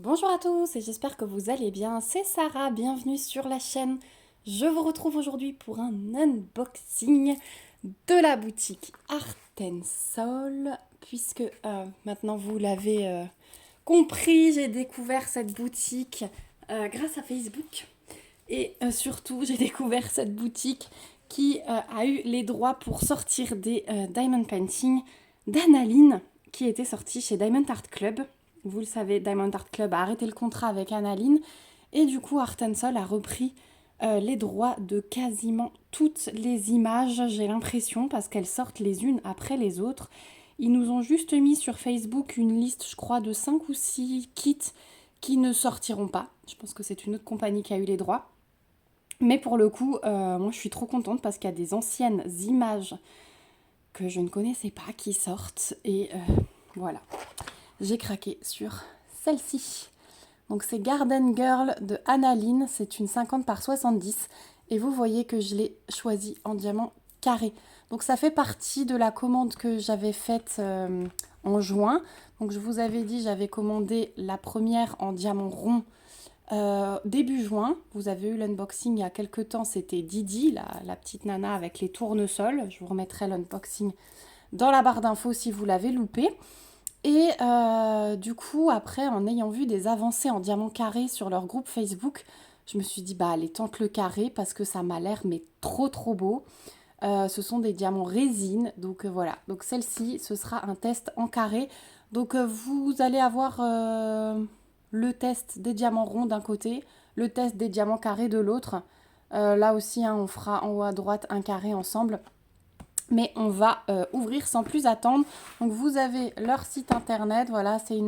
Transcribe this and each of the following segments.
Bonjour à tous et j'espère que vous allez bien. C'est Sarah, bienvenue sur la chaîne. Je vous retrouve aujourd'hui pour un unboxing de la boutique Art Soul. Puisque maintenant vous l'avez compris, j'ai découvert cette boutique grâce à Facebook. Et surtout, j'ai découvert cette boutique qui a eu les droits pour sortir des Diamond Painting d'Analine qui était sorti chez Diamond Art Club. Vous le savez, Diamond Art Club a arrêté le contrat avec Analine et du coup Art Soul a repris les droits de quasiment toutes les images, j'ai l'impression, parce qu'elles sortent les unes après les autres. Ils nous ont juste mis sur Facebook une liste, je crois, de 5 ou 6 kits qui ne sortiront pas. Je pense que c'est une autre compagnie qui a eu les droits. Mais pour le coup, moi je suis trop contente parce qu'il y a des anciennes images que je ne connaissais pas qui sortent. Et voilà, j'ai craqué sur celle-ci. Donc c'est Garden Girl de Analine, c'est une 50 par 70. Et vous voyez que je l'ai choisie en diamant carré. Donc ça fait partie de la commande que j'avais faite en juin. Donc je vous avais dit, j'avais commandé la première en diamant rond début juin. Vous avez eu l'unboxing il y a quelques temps, c'était Didi, la petite nana avec les tournesols. Je vous remettrai l'unboxing dans la barre d'infos si vous l'avez loupé. Et du coup, après, en ayant vu des avancées en diamant carré sur leur groupe Facebook, je me suis dit, bah allez, tente le carré parce que ça m'a l'air mais trop beau. Ce sont des diamants résine, donc voilà. Donc celle-ci, ce sera un test en carré. Donc vous allez avoir le test des diamants ronds d'un côté, le test des diamants carrés de l'autre. Là aussi, hein, on fera en haut à droite un carré ensemble. Mais on va ouvrir sans plus attendre. Donc vous avez leur site internet, voilà, c'est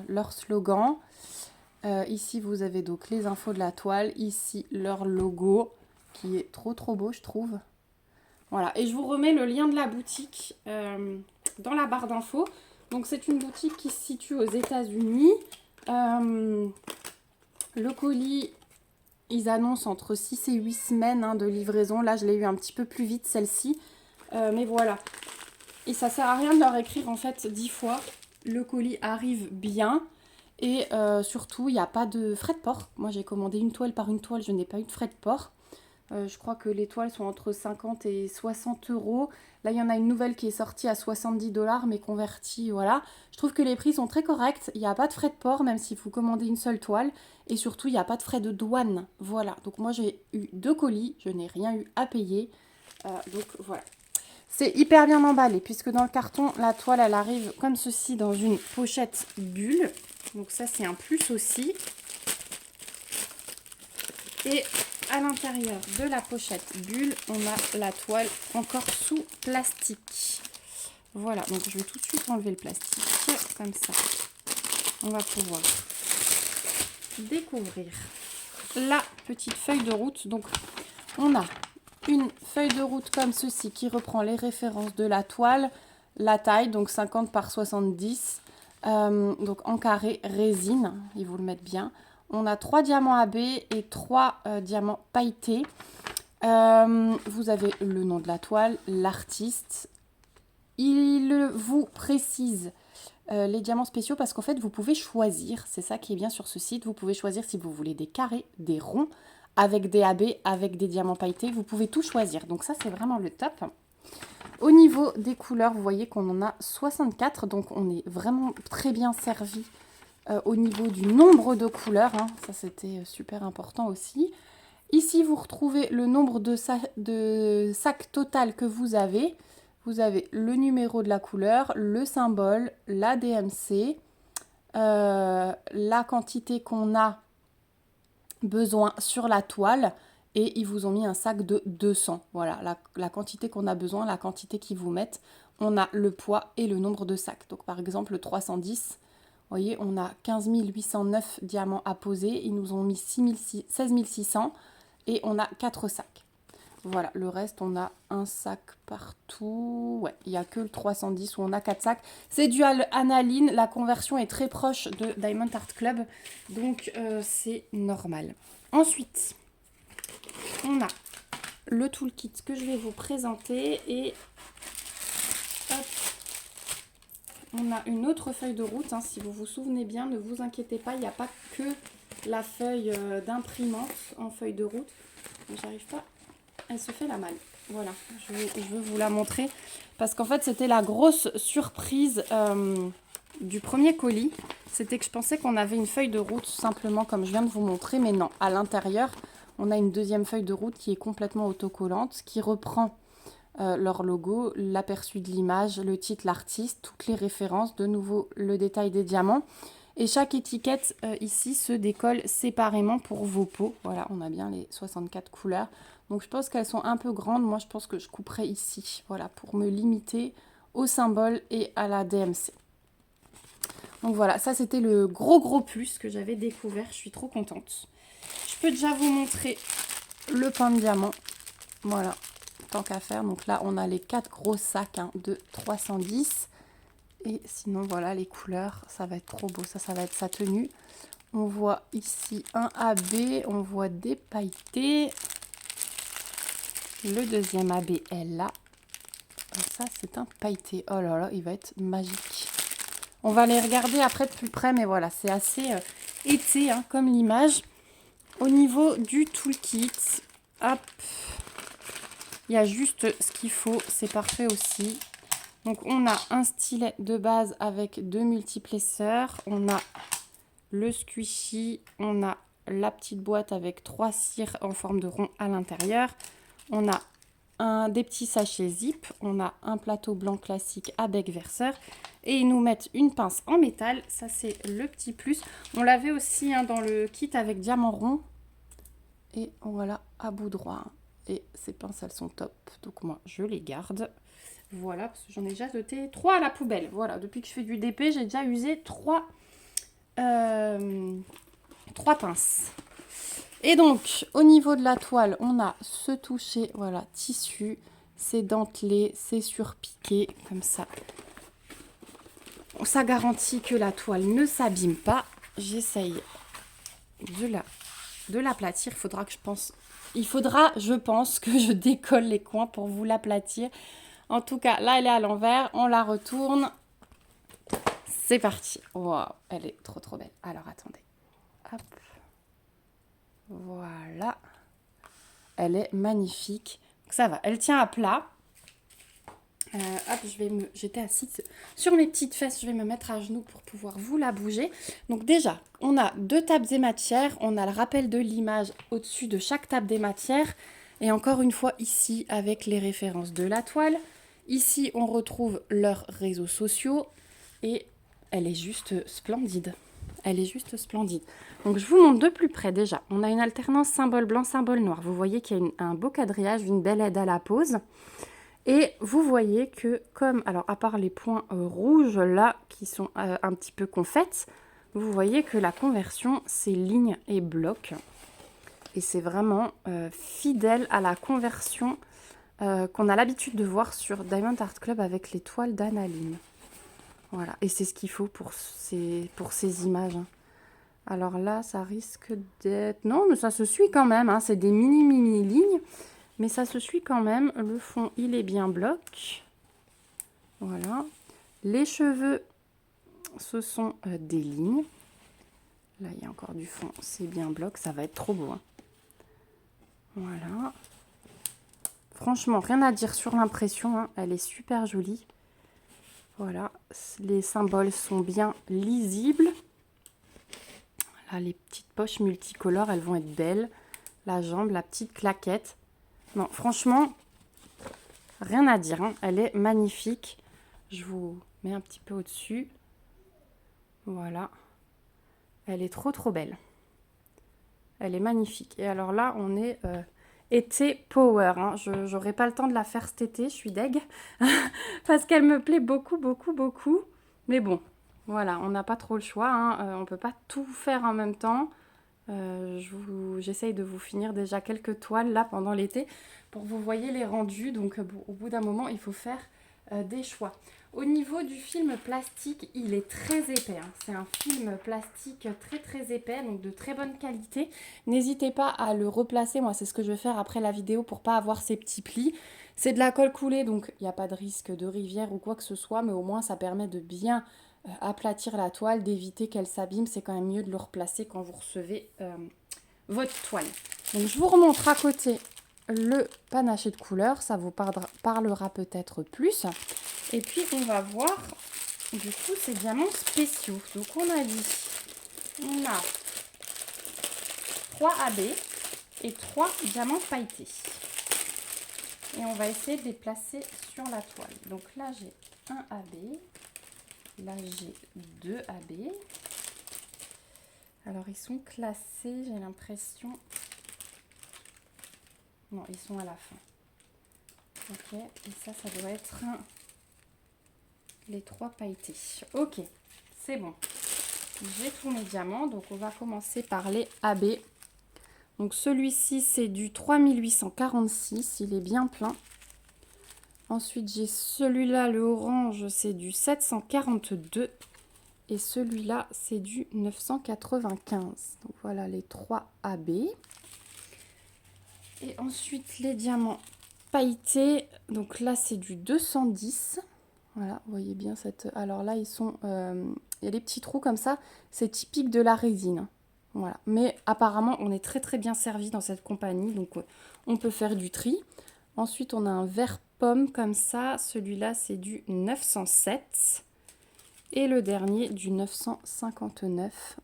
leur slogan. Ici, vous avez donc les infos de la toile. Ici, leur logo, qui est trop beau, je trouve. Voilà, et je vous remets le lien de la boutique dans la barre d'infos. Donc c'est une boutique qui se situe aux États-Unis. Le colis, ils annoncent entre 6 et 8 semaines de livraison. Là, je l'ai eu un petit peu plus vite, celle-ci. Mais voilà. Et ça sert à rien de leur écrire en fait 10 fois. Le colis arrive bien. Et surtout, il n'y a pas de frais de port. Moi, j'ai commandé une toile par une toile. Je n'ai pas eu de frais de port. Je crois que les toiles sont entre 50 et 60 euros. Là, il y en a une nouvelle qui est sortie à 70 dollars, mais convertie, voilà. Je trouve que les prix sont très corrects. Il n'y a pas de frais de port, même s'il faut commander une seule toile. Et surtout, il n'y a pas de frais de douane. Voilà. Donc, moi, j'ai eu 2 colis. Je n'ai rien eu à payer. Donc, voilà. C'est hyper bien emballé, puisque dans le carton, la toile, elle arrive comme ceci dans une pochette bulle. Donc, ça, c'est un plus aussi. Et à l'intérieur de la pochette bulle, on a la toile encore sous plastique. Voilà, donc je vais tout de suite enlever le plastique, comme ça. On va pouvoir découvrir la petite feuille de route. Donc, on a une feuille de route comme ceci qui reprend les références de la toile, la taille, donc 50 par 70, donc en carré résine, ils vous le mettent bien. On a 3 diamants AB et 3 diamants pailletés. Vous avez le nom de la toile, l'artiste. Il vous précise les diamants spéciaux parce qu'en fait, vous pouvez choisir, c'est ça qui est bien sur ce site, vous pouvez choisir si vous voulez des carrés, des ronds, avec des AB, avec des diamants pailletés. Vous pouvez tout choisir. Donc ça, c'est vraiment le top. Au niveau des couleurs, vous voyez qu'on en a 64. Donc on est vraiment très bien servi au niveau du nombre de couleurs. Ça, c'était super important aussi. Ici, vous retrouvez le nombre de sacs total que vous avez. Vous avez le numéro de la couleur, le symbole, la DMC, la quantité qu'on a besoin sur la toile et ils vous ont mis un sac de 200. Voilà, la quantité qu'on a besoin, la quantité qu'ils vous mettent. On a le poids et le nombre de sacs. Donc par exemple, le 310, vous voyez, on a 15 809 diamants à poser. Ils nous ont mis 16 600 et on a 4 sacs. Voilà, le reste, on a un sac partout. Ouais, il n'y a que le 310 où on a 4 sacs. C'est du analine. La conversion est très proche de Diamond Art Club. Donc, c'est normal. Ensuite, on a le toolkit que je vais vous présenter. Et hop, on a une autre feuille de route. Hein, si vous vous souvenez bien, ne vous inquiétez pas, il n'y a pas que la feuille d'imprimante en feuille de route. J'arrive pas, elle se fait la malle. Voilà, je veux vous la montrer. Parce qu'en fait, c'était la grosse surprise du premier colis. C'était que je pensais qu'on avait une feuille de route simplement comme je viens de vous montrer. Mais non, à l'intérieur, on a une deuxième feuille de route qui est complètement autocollante, qui reprend leur logo, l'aperçu de l'image, le titre, l'artiste, toutes les références, de nouveau le détail des diamants. Et chaque étiquette ici se décolle séparément pour vos pots. Voilà, on a bien les 64 couleurs. Donc je pense qu'elles sont un peu grandes. Moi, je pense que je couperai ici, voilà, pour me limiter au symbole et à la DMC. Donc voilà, ça c'était le gros plus que j'avais découvert. Je suis trop contente. Je peux déjà vous montrer le pain de diamant. Voilà, tant qu'à faire. Donc là, on a les 4 gros sacs de 310. Et sinon, voilà, les couleurs, ça va être trop beau. Ça va être sa tenue. On voit ici un AB, on voit des pailletés. Le deuxième AB est là. Et ça, c'est un pailleté. Oh là là, il va être magique. On va les regarder après de plus près, mais voilà, c'est assez été, hein, comme l'image. Au niveau du toolkit, hop, il y a juste ce qu'il faut, c'est parfait aussi. Donc, on a un stylet de base avec 2 multiplesseurs. On a le squishy. On a la petite boîte avec 3 cires en forme de rond à l'intérieur. On a des petits sachets zip. On a un plateau blanc classique à bec verseur. Et ils nous mettent une pince en métal. Ça, c'est le petit plus. On l'avait aussi hein, dans le kit avec diamant rond. Et voilà, à bout droit. Et ces pinces, elles sont top. Donc, moi, je les garde. Voilà, parce que j'en ai déjà jeté 3 à la poubelle. Voilà, depuis que je fais du DP, j'ai déjà usé 3 pinces. Et donc, au niveau de la toile, on a ce toucher, voilà, tissu. C'est dentelé, c'est surpiqué, comme ça. Ça garantit que la toile ne s'abîme pas. J'essaye de l'aplatir. Il faudra, je pense, que je décolle les coins pour vous l'aplatir. En tout cas, là, elle est à l'envers. On la retourne. C'est parti. Waouh, elle est trop belle. Alors, attendez. Hop. Voilà. Elle est magnifique. Donc, ça va. Elle tient à plat. Hop, j'étais assise sur mes petites fesses. Je vais me mettre à genoux pour pouvoir vous la bouger. Donc, déjà, on a 2 tables des matières. On a le rappel de l'image au-dessus de chaque table des matières. Et encore une fois, ici, avec les références de la toile. Ici, on retrouve leurs réseaux sociaux et elle est juste splendide. Elle est juste splendide. Donc, je vous montre de plus près déjà. On a une alternance symbole blanc, symbole noir. Vous voyez qu'il y a un beau quadrillage, une belle aide à la pose. Et vous voyez que comme, alors à part les points rouges là, qui sont un petit peu confettes, vous voyez que la conversion, c'est ligne et bloc. Et c'est vraiment fidèle à la conversion qu'on a l'habitude de voir sur Diamond Art Club avec les toiles d'Analine. Voilà, et c'est ce qu'il faut pour ces images. Hein. Alors là, ça risque d'être... Non, mais ça se suit quand même, hein. C'est des mini lignes, mais ça se suit quand même. Le fond, il est bien bloc. Voilà. Les cheveux, ce sont des lignes. Là, il y a encore du fond, c'est bien bloc, ça va être trop beau. Hein. Voilà. Franchement, rien à dire sur l'impression, hein. Elle est super jolie. Voilà, les symboles sont bien lisibles. Là, les petites poches multicolores, elles vont être belles. La jambe, la petite claquette. Non, franchement, rien à dire, hein. Elle est magnifique. Je vous mets un petit peu au-dessus. Voilà. Elle est trop belle. Elle est magnifique. Et alors là, on est... été power, hein. Je n'aurai pas le temps de la faire cet été, je suis deg, parce qu'elle me plaît beaucoup. Mais bon, voilà, on n'a pas trop le choix, hein. On ne peut pas tout faire en même temps. J'essaye de vous finir déjà quelques toiles là pendant l'été pour que vous voyez les rendus. Donc au bout d'un moment, il faut faire des choix. Au niveau du film plastique, il est très épais. Hein. C'est un film plastique très très épais, donc de très bonne qualité. N'hésitez pas à le replacer. Moi, c'est ce que je vais faire après la vidéo pour pas avoir ces petits plis. C'est de la colle coulée, donc il n'y a pas de risque de rivière ou quoi que ce soit, mais au moins ça permet de bien aplatir la toile, d'éviter qu'elle s'abîme. C'est quand même mieux de le replacer quand vous recevez votre toile. Donc je vous remontre à côté le panaché de couleurs, ça vous parlera peut-être plus. Et puis on va voir du coup ces diamants spéciaux. Donc on a dit, on a 3 AB et 3 diamants pailletés. Et on va essayer de les placer sur la toile. Donc là j'ai un AB, là j'ai 2 AB. Alors ils sont classés, j'ai l'impression... Non, ils sont à la fin. Ok, et ça doit être les 3 pailletés. Ok, c'est bon. J'ai tous mes diamants, donc on va commencer par les AB. Donc celui-ci, c'est du 3846, il est bien plein. Ensuite, j'ai celui-là, le orange, c'est du 742. Et celui-là, c'est du 995. Donc voilà les 3 AB. Et ensuite, les diamants pailletés. Donc là, c'est du 210. Voilà, vous voyez bien cette... Alors là, ils sont... il y a des petits trous comme ça. C'est typique de la résine. Voilà. Mais apparemment, on est très très bien servi dans cette compagnie. Donc, on peut faire du tri. Ensuite, on a un vert pomme comme ça. Celui-là, c'est du 907. Et le dernier, du 959.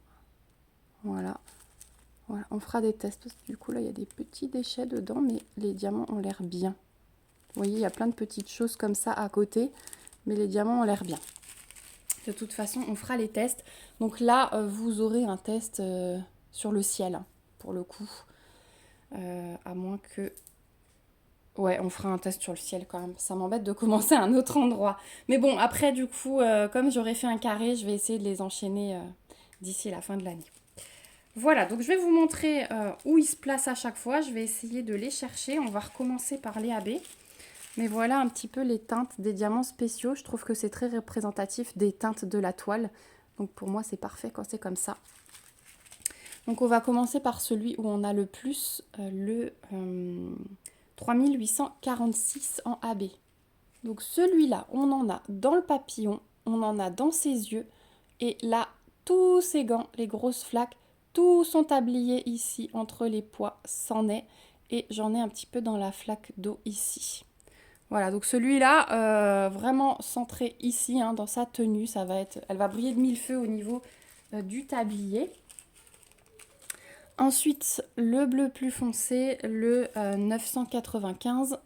Voilà. Voilà, on fera des tests parce que du coup là il y a des petits déchets dedans, mais les diamants ont l'air bien. Vous voyez, il y a plein de petites choses comme ça à côté, mais les diamants ont l'air bien. De toute façon, on fera les tests. Donc là, vous aurez un test sur le ciel, hein, pour le coup. À moins que... Ouais, on fera un test sur le ciel quand même. Ça m'embête de commencer à un autre endroit. Mais bon, après du coup, comme j'aurais fait un carré, je vais essayer de les enchaîner d'ici la fin de l'année. Voilà, donc je vais vous montrer où ils se placent à chaque fois. Je vais essayer de les chercher. On va recommencer par les AB. Mais voilà un petit peu les teintes des diamants spéciaux. Je trouve que c'est très représentatif des teintes de la toile. Donc pour moi, c'est parfait quand c'est comme ça. Donc on va commencer par celui où on a le plus, le 3846 en AB. Donc celui-là, on en a dans le papillon, on en a dans ses yeux. Et là, tous ces gants, les grosses flaques, tous sont tabliers ici entre les pois, c'en est. Et j'en ai un petit peu dans la flaque d'eau ici. Voilà, donc celui-là, vraiment centré ici, hein, dans sa tenue, ça va être, elle va briller de mille feux au niveau du tablier. Ensuite, le bleu plus foncé, le 995.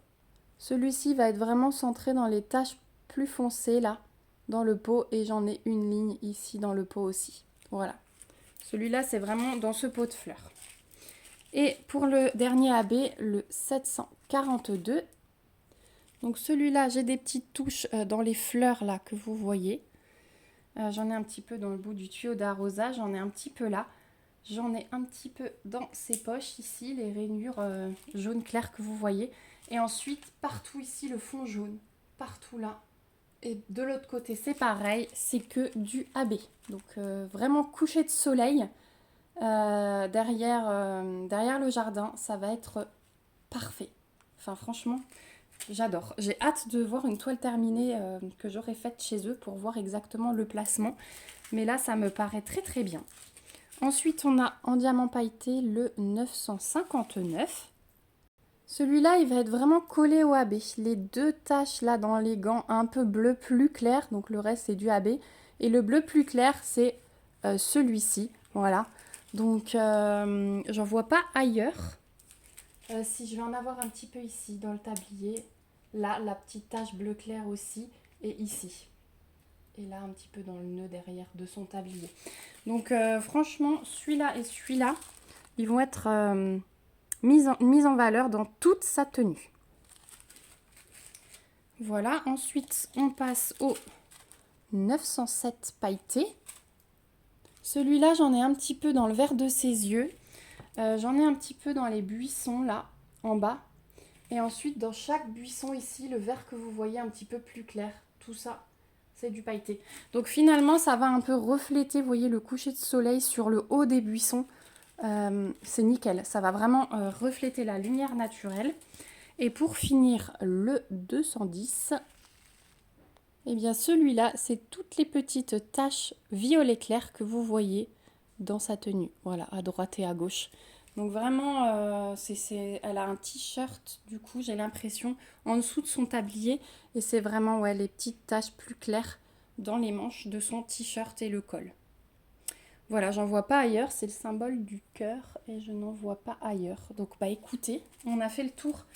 Celui-ci va être vraiment centré dans les taches plus foncées, là, dans le pot. Et j'en ai une ligne ici dans le pot aussi. Voilà. Celui-là, c'est vraiment dans ce pot de fleurs. Et pour le dernier AB, le 742. Donc celui-là, j'ai des petites touches dans les fleurs là que vous voyez. J'en ai un petit peu dans le bout du tuyau d'arrosage, j'en ai un petit peu là. J'en ai un petit peu dans ces poches ici, les rainures jaune clair que vous voyez. Et ensuite, partout ici, le fond jaune. Partout là. Et de l'autre côté, c'est pareil, c'est que du AB. Donc vraiment coucher de soleil derrière le jardin, ça va être parfait. Enfin franchement, j'adore. J'ai hâte de voir une toile terminée que j'aurai faite chez eux pour voir exactement le placement. Mais là, ça me paraît très très bien. Ensuite, on a en diamant pailleté le 959. Celui-là, il va être vraiment collé au AB. Les deux taches là dans les gants un peu bleu plus clair, donc le reste c'est du AB. Et le bleu plus clair, c'est celui-ci. Voilà. Donc, j'en vois pas ailleurs. Si je vais en avoir un petit peu ici dans le tablier. Là, la petite tache bleu clair aussi. Et ici. Et là, un petit peu dans le nœud derrière de son tablier. Donc, franchement, celui-là et celui-là, ils vont être... mise en valeur dans toute sa tenue. Voilà, ensuite on passe au 907 pailleté. Celui-là, j'en ai un petit peu dans le vert de ses yeux. J'en ai un petit peu dans les buissons là, en bas. Et ensuite, dans chaque buisson ici, le vert que vous voyez un petit peu plus clair. Tout ça, c'est du pailleté. Donc finalement, ça va un peu refléter, vous voyez, le coucher de soleil sur le haut des buissons. C'est nickel, ça va vraiment refléter la lumière naturelle. Et pour finir, le 210, eh bien celui-là, c'est toutes les petites taches violet clair que vous voyez dans sa tenue. Voilà, à droite et à gauche. Donc vraiment, elle a un t-shirt, du coup, j'ai l'impression, en dessous de son tablier. Et c'est vraiment ouais, les petites taches plus claires dans les manches de son t-shirt et le col. Voilà, j'en vois pas ailleurs, c'est le symbole du cœur et je n'en vois pas ailleurs. Donc bah écoutez, on a fait le tour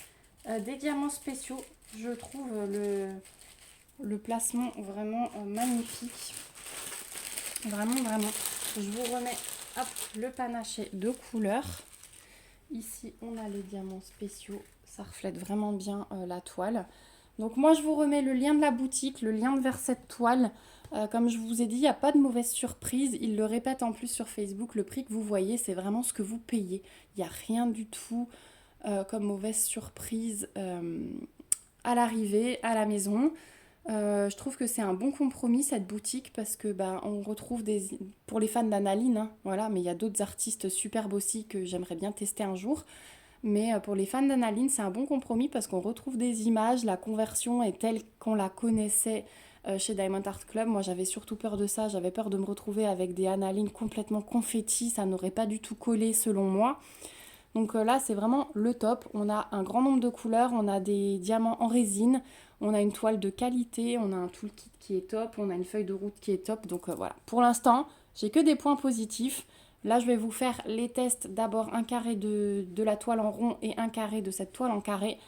des diamants spéciaux. Je trouve le placement vraiment magnifique. Vraiment, vraiment. Je vous remets hop, le panaché de couleur. Ici, on a les diamants spéciaux. Ça reflète vraiment bien la toile. Donc moi, je vous remets le lien de la boutique, le lien vers cette toile. Comme je vous ai dit, il n'y a pas de mauvaise surprise. Ils le répètent en plus sur Facebook. Le prix que vous voyez, c'est vraiment ce que vous payez. Il n'y a rien du tout comme mauvaise surprise à l'arrivée, à la maison. Je trouve que c'est un bon compromis cette boutique parce que bah, on retrouve pour les fans d'Analine, hein, voilà, mais il y a d'autres artistes superbes aussi que j'aimerais bien tester un jour. Mais pour les fans d'Analine, c'est un bon compromis parce qu'on retrouve des images, la conversion est telle qu'on la connaissait chez Diamond Art Club. Moi j'avais surtout peur de ça, j'avais peur de me retrouver avec des Analine complètement confetti, ça n'aurait pas du tout collé selon moi. Donc là, c'est vraiment le top. On a un grand nombre de couleurs, on a des diamants en résine, on a une toile de qualité, on a un toolkit qui est top, on a une feuille de route qui est top. Donc voilà, pour l'instant, j'ai que des points positifs. Là, je vais vous faire les tests. D'abord un carré de la toile en rond et un carré de cette toile en carré.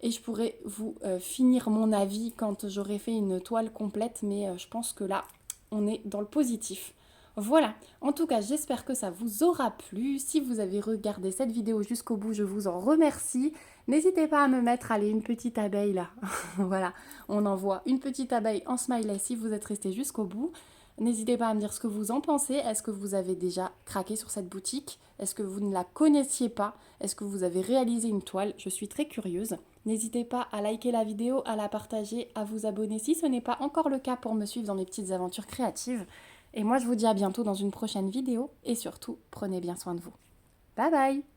Et je pourrai vous finir mon avis quand j'aurai fait une toile complète. Mais je pense que là, on est dans le positif. Voilà, en tout cas j'espère que ça vous aura plu. Si vous avez regardé cette vidéo jusqu'au bout, je vous en remercie. N'hésitez pas à me mettre, allez, une petite abeille là. Voilà, on envoie une petite abeille en smiley si vous êtes resté jusqu'au bout. N'hésitez pas à me dire ce que vous en pensez. Est-ce que vous avez déjà craqué sur cette boutique? Est-ce que vous ne la connaissiez pas? Est-ce que vous avez réalisé une toile? Je suis très curieuse. N'hésitez pas à liker la vidéo, à la partager, à vous abonner si ce n'est pas encore le cas pour me suivre dans mes petites aventures créatives. Et moi, je vous dis à bientôt dans une prochaine vidéo. Et surtout, prenez bien soin de vous. Bye bye!